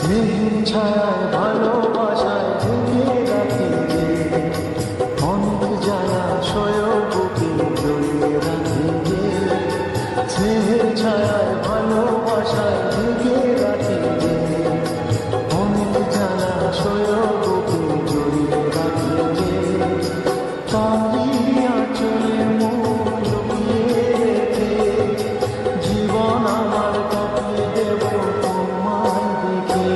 স্নেহের ছায়ায় ভালোবাসায় ঢেকে রাখি রে, অনেক জলাশয় বুকে জড়িয়ে রাখি রে। স্নেহের ছায়ায় ভালোবাসায় ঢেকে রাখি রে, অনেক জলাশয় বুকে জড়িয়ে রাখি রে। তারি আঁচলে মুখ লুকিয়ে রেখে জীবন আমার কাটিয়ে দেব তোমায় দেখে।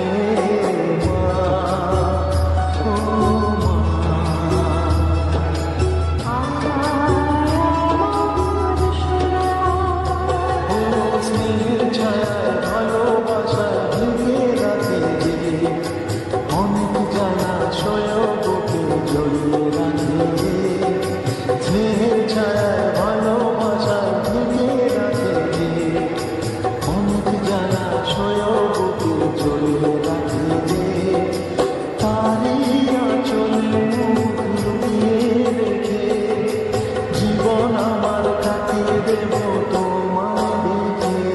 স্নেহের ছায়ায় ভালোবাসায় ঢেকে রাখি রে, অনেক জলাশয় বুকে জড়িয়ে রাখি রে। স্নেহের ছায়ায় ভালোবাসায় ঢেকে রাখি রে, অনেক জলাশয় বুকে জড়িয়ে রাখি রে। তারি আঁচলে মুখ লুকিয়ে রেখে জীবন আমার কাটিয়ে দেব তোমায় দেখে।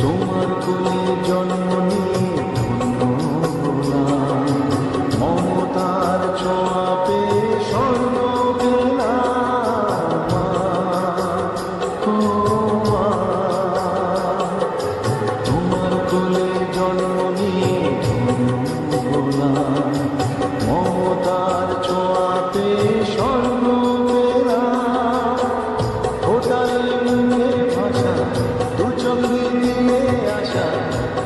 তোমার কোলে জন্ম নিয়ে ধন্য হলাম, মমতার ছোঁয়া পেয়ে স্বর্গ পেলাম। ও মা, তোমার কোলে জন্ম নিয়ে ধন্য হলাম, মমতার ছোঁয়া পেয়ে স্বর্গ পেলাম। ফোটালে মুখের ভাষা, দু চোখে দিয়ে আসা,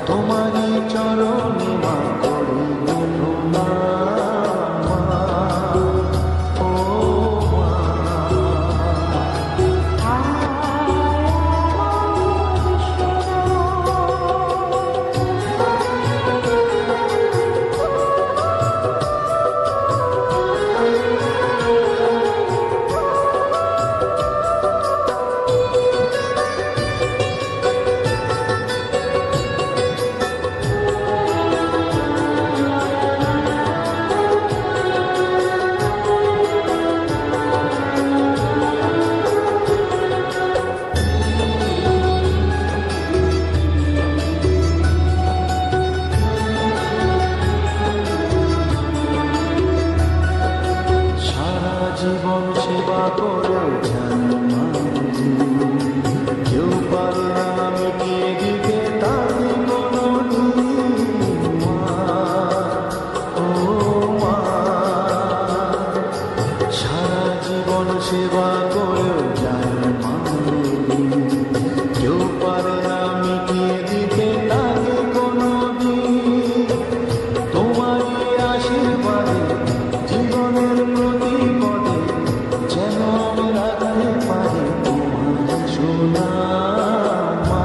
তোমারই চরণে মা করি প্রণাম। ও মা, সারা জীবন সেবা করে জানি মাঝি, কেউ পারে না মিটিয়ে দিতে তাকে কোনোদিন। মা, ও মা, সারা জীবন সেবা করেও জানি মাঝি, কেউ পারে না মিটিয়ে দিতে তাকে কোনোদিন। তোমারই আশীর্বাদে জীবনের প্রতি পদে যেন আমি রাখতে পারি তোমার সোনা। মা,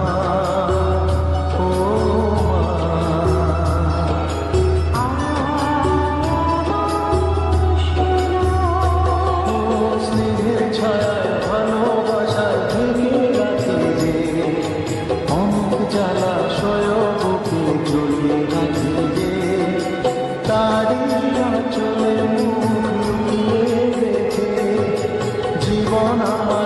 ও মা, ও স্নেহের ছায়ায় ভালোবাসায় ঢেকে রাখি রে, অনেক জলাশয় বুকে জড়িয়ে রাখি রে। তারি আঁচলে মুখ লুকিয়ে রেখে জীবন আমার